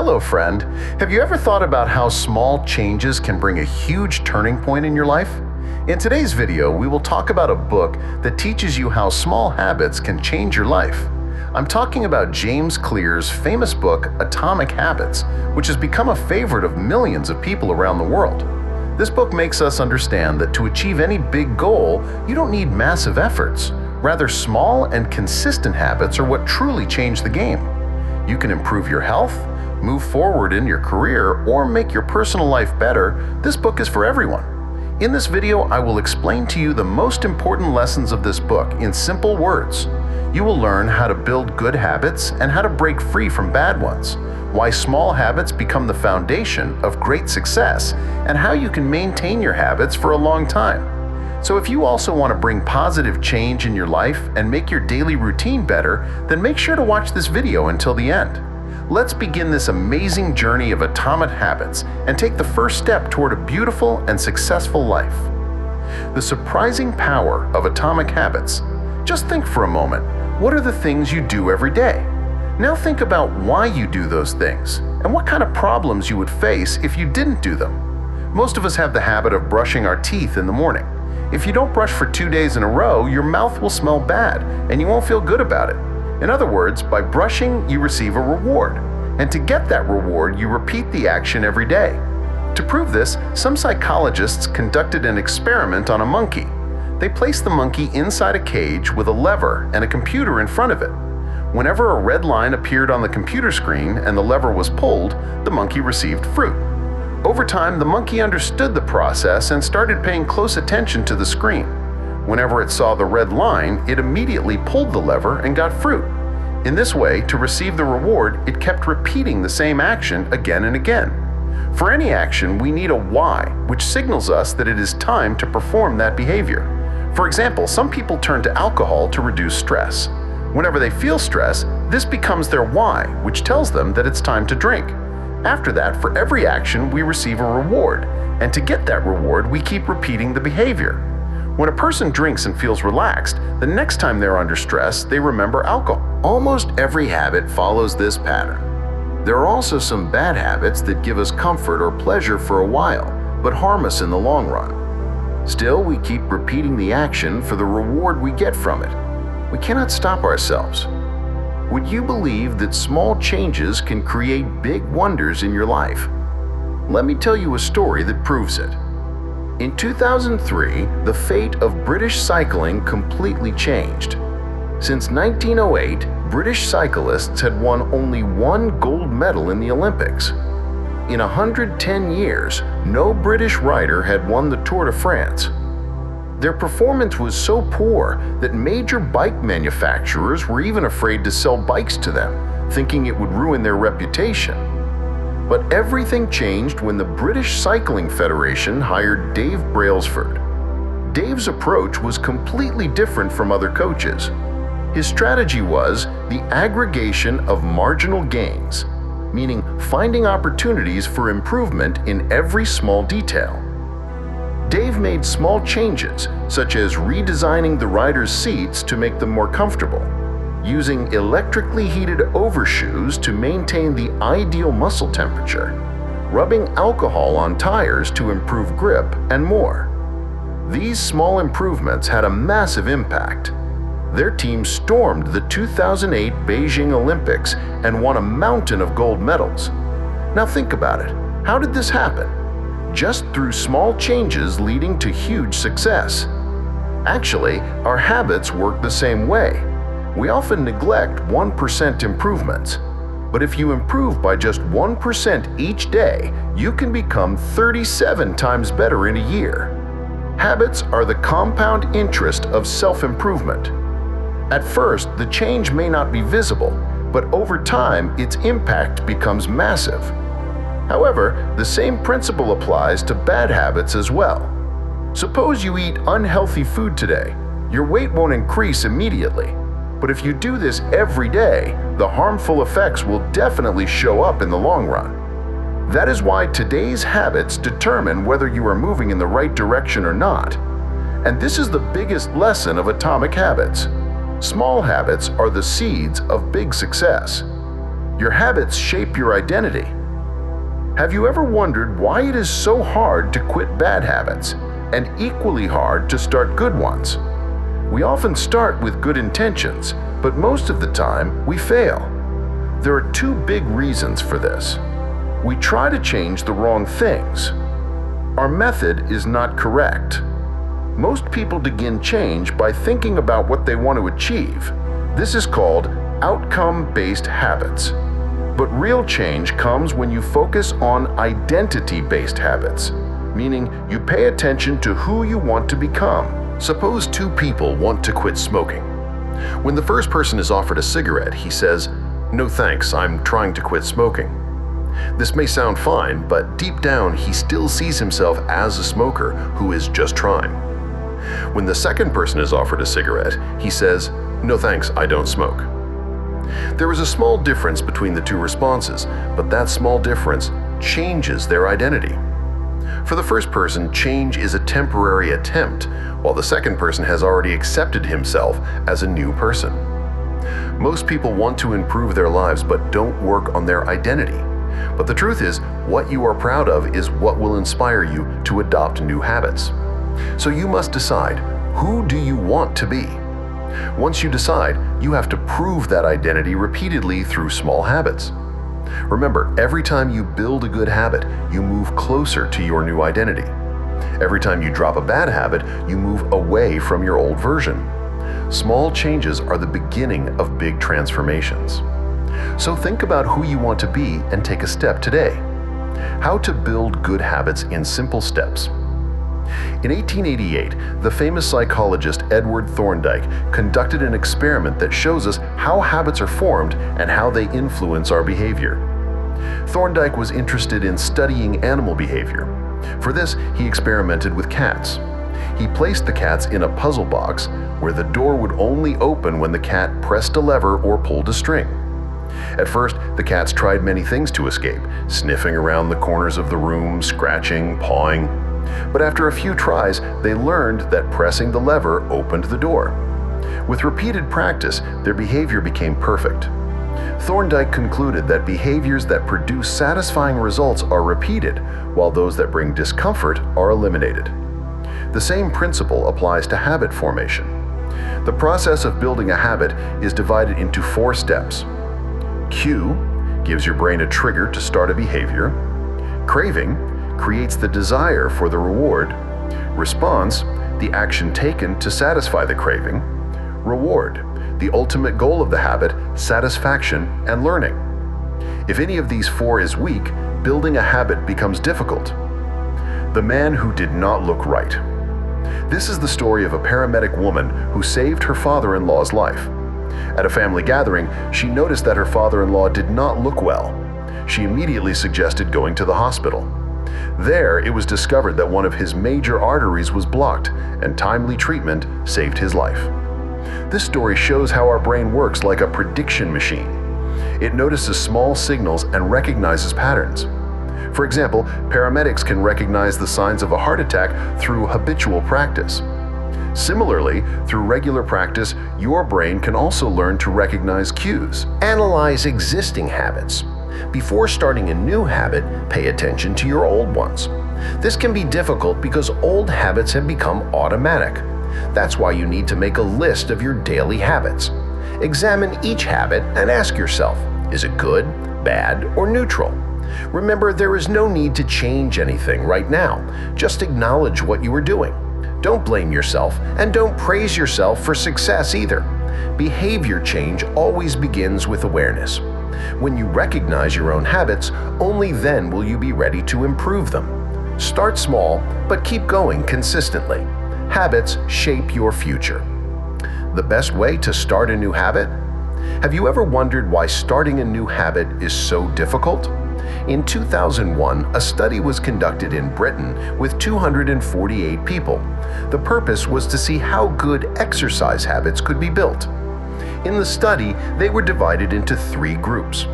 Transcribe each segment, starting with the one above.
Hello, friend. Have you ever thought about how small changes can bring a huge turning point in your life? In today's video, we will talk about a book that teaches you how small habits can change your life. I'm talking about James Clear's famous book, Atomic Habits, which has become a favorite of millions of people around the world. This book makes us understand that to achieve any big goal, you don't need massive efforts. Rather, small and consistent habits are what truly change the game. You can improve your health, move forward in your career, or make your personal life better. This book is for everyone. In this video, I will explain to you the most important lessons of this book in simple words. You will learn how to build good habits and how to break free from bad ones, why small habits become the foundation of great success, and how you can maintain your habits for a long time. So if you also want to bring positive change in your life and make your daily routine better, then make sure to watch this video until the end. Let's begin this amazing journey of atomic habits and take the first step toward a beautiful and successful life. The surprising power of atomic habits. Just think for a moment, what are the things you do every day? Now think about why you do those things and what kind of problems you would face if you didn't do them. Most of us have the habit of brushing our teeth in the morning. If you don't brush for 2 days in a row, your mouth will smell bad and you won't feel good about it. In other words, by brushing, you receive a reward. And to get that reward, you repeat the action every day. To prove this, some psychologists conducted an experiment on a monkey. They placed the monkey inside a cage with a lever and a computer in front of it. Whenever a red line appeared on the computer screen and the lever was pulled, the monkey received fruit. Over time, the monkey understood the process and started paying close attention to the screen. Whenever it saw the red line, it immediately pulled the lever and got fruit. In this way, to receive the reward, it kept repeating the same action again and again. For any action, we need a why, which signals us that it is time to perform that behavior. For example, some people turn to alcohol to reduce stress. Whenever they feel stress, this becomes their why, which tells them that it's time to drink. After that, for every action, we receive a reward, and to get that reward, we keep repeating the behavior. When a person drinks and feels relaxed, the next time they're under stress, they remember alcohol. Almost every habit follows this pattern. There are also some bad habits that give us comfort or pleasure for a while, but harm us in the long run. Still, we keep repeating the action for the reward we get from it. We cannot stop ourselves. Would you believe that small changes can create big wonders in your life? Let me tell you a story that proves it. In 2003, the fate of British cycling completely changed. Since 1908, British cyclists had won only one gold medal in the Olympics. In 110 years, no British rider had won the Tour de France. Their performance was so poor that major bike manufacturers were even afraid to sell bikes to them, thinking it would ruin their reputation. But everything changed when the British Cycling Federation hired Dave Brailsford. Dave's approach was completely different from other coaches. His strategy was the aggregation of marginal gains, meaning finding opportunities for improvement in every small detail. Dave made small changes, such as redesigning the riders' seats to make them more comfortable, using electrically heated overshoes to maintain the ideal muscle temperature, rubbing alcohol on tires to improve grip, and more. These small improvements had a massive impact. Their team stormed the 2008 Beijing Olympics and won a mountain of gold medals. Now think about it. How did this happen? Just through small changes leading to huge success. Actually, our habits work the same way. We often neglect 1% improvements. But if you improve by just 1% each day, you can become 37 times better in a year. Habits are the compound interest of self-improvement. At first, the change may not be visible, but over time, its impact becomes massive. However, the same principle applies to bad habits as well. Suppose you eat unhealthy food today. Your weight won't increase immediately. But if you do this every day, the harmful effects will definitely show up in the long run. That is why today's habits determine whether you are moving in the right direction or not. And this is the biggest lesson of atomic habits. Small habits are the seeds of big success. Your habits shape your identity. Have you ever wondered why it is so hard to quit bad habits and equally hard to start good ones? We often start with good intentions, but most of the time we fail. There are two big reasons for this. We try to change the wrong things. Our method is not correct. Most people begin change by thinking about what they want to achieve. This is called outcome-based habits. But real change comes when you focus on identity-based habits, meaning you pay attention to who you want to become. Suppose two people want to quit smoking. When the first person is offered a cigarette, he says, "No thanks, I'm trying to quit smoking." This may sound fine, but deep down he still sees himself as a smoker who is just trying. When the second person is offered a cigarette, he says, "No thanks, I don't smoke." There is a small difference between the two responses, but that small difference changes their identity. For the first person, change is a temporary attempt, while the second person has already accepted himself as a new person. Most people want to improve their lives but don't work on their identity. But the truth is, what you are proud of is what will inspire you to adopt new habits. So you must decide, who do you want to be? Once you decide, you have to prove that identity repeatedly through small habits. Remember, every time you build a good habit, you move closer to your new identity. Every time you drop a bad habit, you move away from your old version. Small changes are the beginning of big transformations. So think about who you want to be and take a step today. How to build good habits in simple steps. In 1888, the famous psychologist Edward Thorndike conducted an experiment that shows us how habits are formed and how they influence our behavior. Thorndike was interested in studying animal behavior. For this, he experimented with cats. He placed the cats in a puzzle box where the door would only open when the cat pressed a lever or pulled a string. At first, the cats tried many things to escape, sniffing around the corners of the room, scratching, pawing. But after a few tries, they learned that pressing the lever opened the door. With repeated practice, their behavior became perfect. Thorndike concluded that behaviors that produce satisfying results are repeated, while those that bring discomfort are eliminated. The same principle applies to habit formation. The process of building a habit is divided into 4 steps. Cue gives your brain a trigger to start a behavior. Craving creates the desire for the reward. Response, the action taken to satisfy the craving. Reward, the ultimate goal of the habit, satisfaction and learning. If any of these 4 is weak, building a habit becomes difficult. The man who did not look right. This is the story of a paramedic woman who saved her father-in-law's life. At a family gathering, she noticed that her father-in-law did not look well. She immediately suggested going to the hospital. There, it was discovered that one of his major arteries was blocked, and timely treatment saved his life. This story shows how our brain works like a prediction machine. It notices small signals and recognizes patterns. For example, paramedics can recognize the signs of a heart attack through habitual practice. Similarly, through regular practice, your brain can also learn to recognize cues. Analyze existing habits. Before starting a new habit, pay attention to your old ones. This can be difficult because old habits have become automatic. That's why you need to make a list of your daily habits. Examine each habit and ask yourself, is it good, bad, or neutral? Remember, there is no need to change anything right now. Just acknowledge what you are doing. Don't blame yourself, and don't praise yourself for success either. Behavior change always begins with awareness. When you recognize your own habits, only then will you be ready to improve them. Start small, but keep going consistently. Habits shape your future. The best way to start a new habit? Have you ever wondered why starting a new habit is so difficult? In 2001, a study was conducted in Britain with 248 people. The purpose was to see how good exercise habits could be built. In the study, they were divided into 3 groups.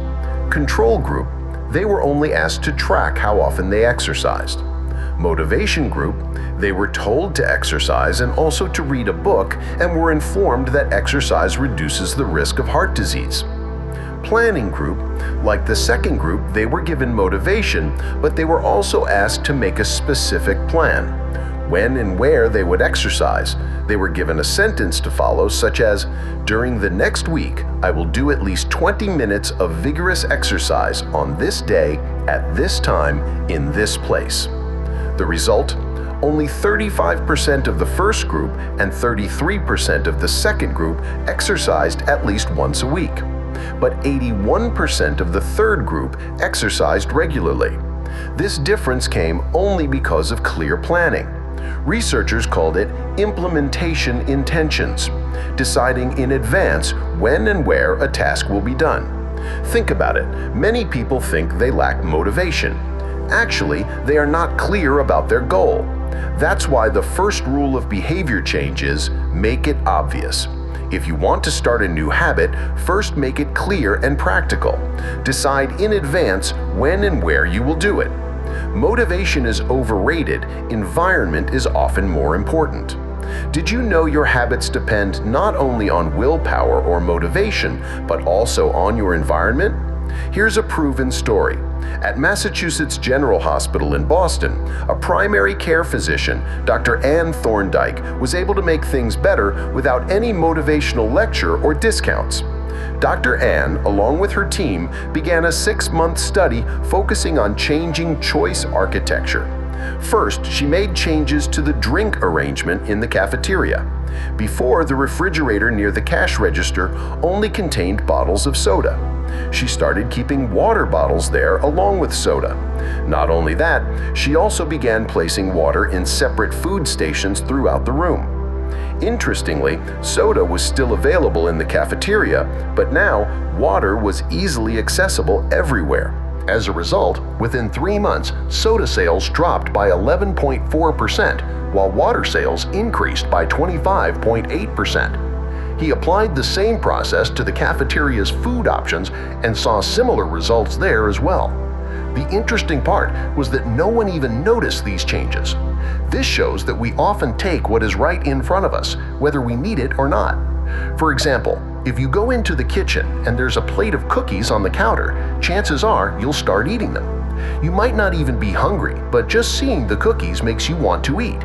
Control group, they were only asked to track how often they exercised. Motivation group, they were told to exercise and also to read a book and were informed that exercise reduces the risk of heart disease. planning group. Like the second group, they were given motivation, but they were also asked to make a specific plan. When and where they would exercise. They were given a sentence to follow, such as, "During the next week, I will do at least 20 minutes of vigorous exercise on this day, at this time, in this place." The result? Only 35% of the first group and 33% of the second group exercised at least once a week. But 81% of the third group exercised regularly. This difference came only because of clear planning. Researchers called it implementation intentions, deciding in advance when and where a task will be done. Think about it. Many people think they lack motivation. Actually, they are not clear about their goal. That's why the first rule of behavior change is make it obvious. If you want to start a new habit, first make it clear and practical. Decide in advance when and where you will do it. Motivation is overrated, environment is often more important. Did you know your habits depend not only on willpower or motivation, but also on your environment? Here's a proven story. At Massachusetts General Hospital in Boston, a primary care physician, Dr. Ann Thorndike, was able to make things better without any motivational lecture or discounts. Dr. Ann, along with her team, began a 6-month study focusing on changing choice architecture. First, she made changes to the drink arrangement in the cafeteria. Before, the refrigerator near the cash register only contained bottles of soda. She started keeping water bottles there along with soda. Not only that, she also began placing water in separate food stations throughout the room. Interestingly, soda was still available in the cafeteria, but now water was easily accessible everywhere. As a result, within 3 months, soda sales dropped by 11.4%, while water sales increased by 25.8%. He applied the same process to the cafeteria's food options and saw similar results there as well. The interesting part was that no one even noticed these changes. This shows that we often take what is right in front of us, whether we need it or not. For example, if you go into the kitchen and there's a plate of cookies on the counter, chances are you'll start eating them. You might not even be hungry, but just seeing the cookies makes you want to eat.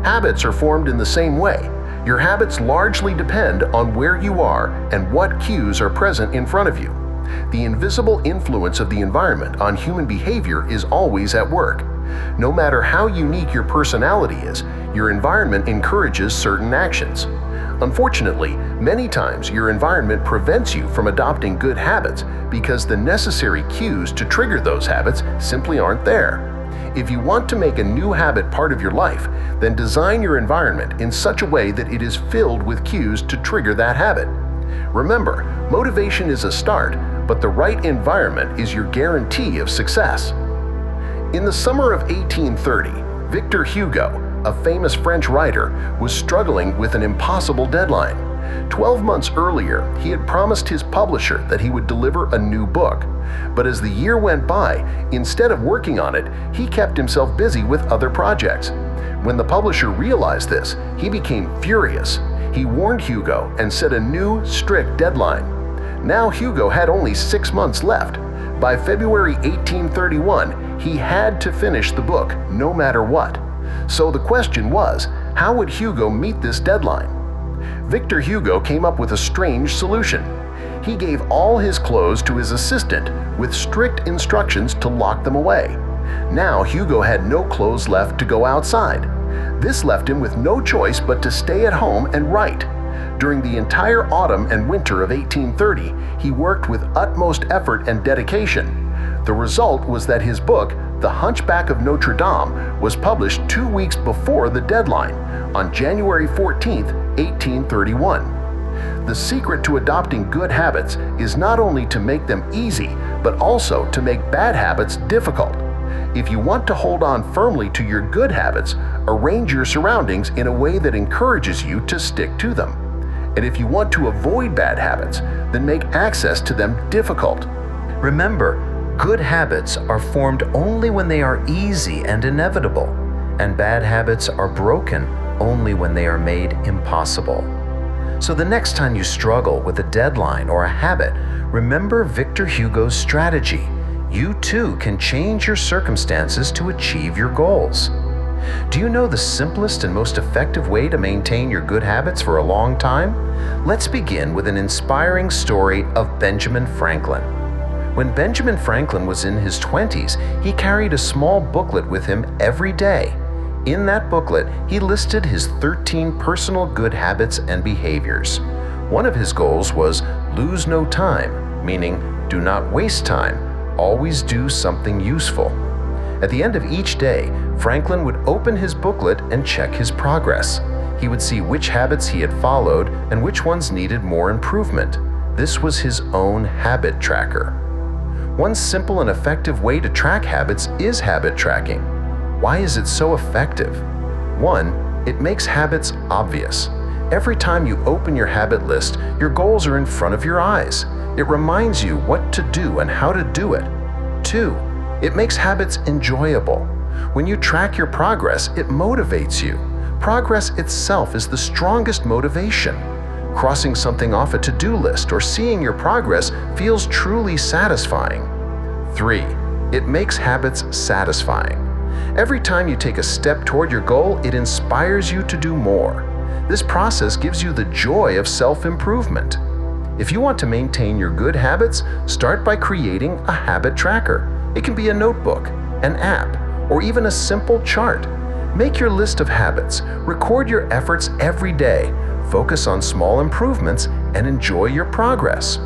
Habits are formed in the same way. Your habits largely depend on where you are and what cues are present in front of you. The invisible influence of the environment on human behavior is always at work. No matter how unique your personality is, your environment encourages certain actions. Unfortunately, many times your environment prevents you from adopting good habits because the necessary cues to trigger those habits simply aren't there. If you want to make a new habit part of your life, then design your environment in such a way that it is filled with cues to trigger that habit. Remember, motivation is a start, but the right environment is your guarantee of success. In the summer of 1830, Victor Hugo, a famous French writer, was struggling with an impossible deadline. 12 months earlier, he had promised his publisher that he would deliver a new book. But as the year went by, instead of working on it, he kept himself busy with other projects. When the publisher realized this, he became furious. He warned Hugo and set a new, strict deadline. Now Hugo had only 6 months left. By February 1831, he had to finish the book, no matter what. So the question was, how would Hugo meet this deadline? Victor Hugo came up with a strange solution. He gave all his clothes to his assistant with strict instructions to lock them away. Now Hugo had no clothes left to go outside. This left him with no choice but to stay at home and write. During the entire autumn and winter of 1830, he worked with utmost effort and dedication. The result was that his book, The Hunchback of Notre Dame, was published 2 weeks before the deadline, on January 14, 1831. The secret to adopting good habits is not only to make them easy, but also to make bad habits difficult. If you want to hold on firmly to your good habits, arrange your surroundings in a way that encourages you to stick to them. And if you want to avoid bad habits, then make access to them difficult. Remember, good habits are formed only when they are easy and inevitable, and bad habits are broken only when they are made impossible. So the next time you struggle with a deadline or a habit, remember Victor Hugo's strategy. You too can change your circumstances to achieve your goals. Do you know the simplest and most effective way to maintain your good habits for a long time? Let's begin with an inspiring story of Benjamin Franklin. When Benjamin Franklin was in his 20s, he carried a small booklet with him every day. In that booklet, he listed his 13 personal good habits and behaviors. One of his goals was lose no time, meaning do not waste time, always do something useful. At the end of each day, Franklin would open his booklet and check his progress. He would see which habits he had followed and which ones needed more improvement. This was his own habit tracker. One simple and effective way to track habits is habit tracking. Why is it so effective? 1. It makes habits obvious. Every time you open your habit list, your goals are in front of your eyes. It reminds you what to do and how to do it. 2. It makes habits enjoyable. When you track your progress, it motivates you. Progress itself is the strongest motivation. Crossing something off a to-do list or seeing your progress feels truly satisfying. 3. It makes habits satisfying. Every time you take a step toward your goal, it inspires you to do more. This process gives you the joy of self-improvement. If you want to maintain your good habits, start by creating a habit tracker. It can be a notebook, an app, or even a simple chart. Make your list of habits, record your efforts every day, focus on small improvements, and enjoy your progress.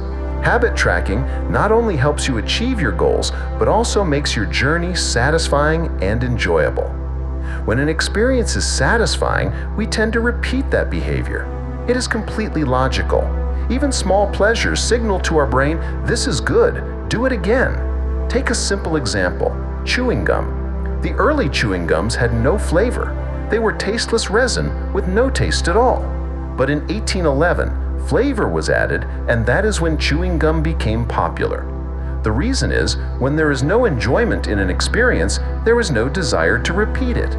Habit tracking not only helps you achieve your goals, but also makes your journey satisfying and enjoyable. When an experience is satisfying, we tend to repeat that behavior. It is completely logical. Even small pleasures signal to our brain, "This is good, do it again." Take a simple example, chewing gum. The early chewing gums had no flavor. They were tasteless resin with no taste at all. But in 1811, flavor was added, and that is when chewing gum became popular. The reason is, when there is no enjoyment in an experience, there is no desire to repeat it.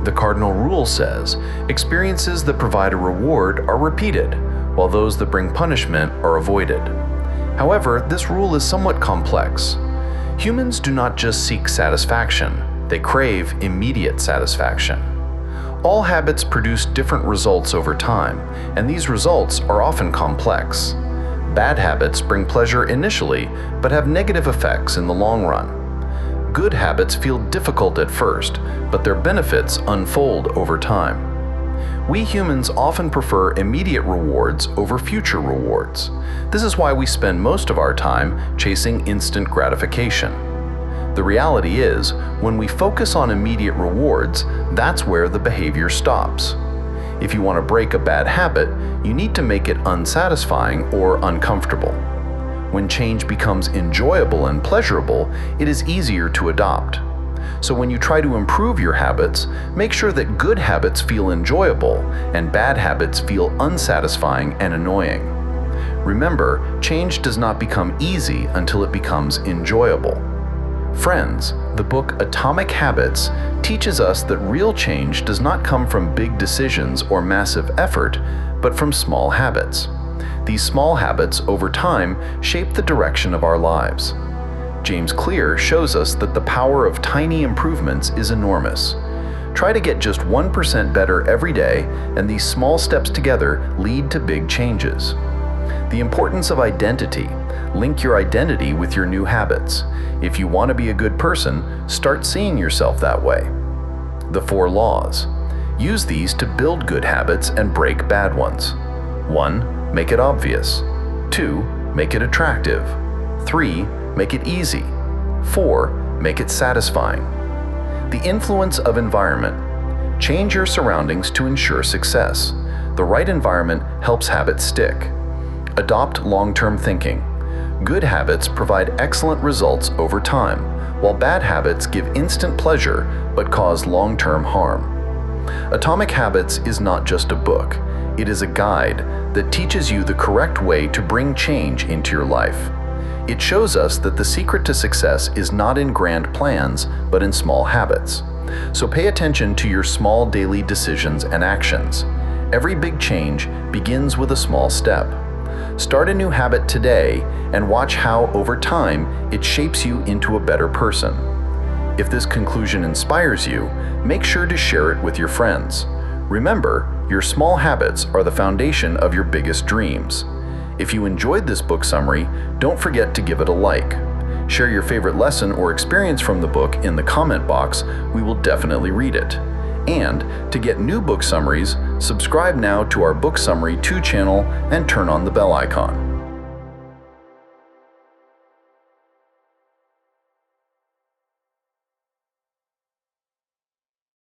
The cardinal rule says, experiences that provide a reward are repeated, while those that bring punishment are avoided. However, this rule is somewhat complex. Humans do not just seek satisfaction, they crave immediate satisfaction. All habits produce different results over time, and these results are often complex. Bad habits bring pleasure initially, but have negative effects in the long run. Good habits feel difficult at first, but their benefits unfold over time. We humans often prefer immediate rewards over future rewards. This is why we spend most of our time chasing instant gratification. The reality is, when we focus on immediate rewards, that's where the behavior stops. If you want to break a bad habit, you need to make it unsatisfying or uncomfortable. When change becomes enjoyable and pleasurable, it is easier to adopt. So when you try to improve your habits, make sure that good habits feel enjoyable and bad habits feel unsatisfying and annoying. Remember, change does not become easy until it becomes enjoyable. Friends, the book Atomic Habits teaches us that real change does not come from big decisions or massive effort, but from small habits. These small habits, over time, shape the direction of our lives. James Clear shows us that the power of tiny improvements is enormous. Try to get just 1% better every day, and these small steps together lead to big changes. The importance of identity. Link your identity with your new habits. If you want to be a good person, start seeing yourself that way. The 4 laws. Use these to build good habits and break bad ones. 1. Make it obvious. 2. Make it attractive. 3. Make it easy. 4. Make it satisfying. The influence of environment. Change your surroundings to ensure success. The right environment helps habits stick. Adopt long-term thinking. Good habits provide excellent results over time, while bad habits give instant pleasure but cause long-term harm. Atomic Habits is not just a book. It is a guide that teaches you the correct way to bring change into your life. It shows us that the secret to success is not in grand plans, but in small habits. So pay attention to your small daily decisions and actions. Every big change begins with a small step. Start a new habit today and watch how, over time, it shapes you into a better person. If this conclusion inspires you, make sure to share it with your friends. Remember, your small habits are the foundation of your biggest dreams. If you enjoyed this book summary, don't forget to give it a like. Share your favorite lesson or experience from the book in the comment box. We will definitely read it. And to get new book summaries, subscribe now to our Book Summary 2 channel and turn on the bell icon.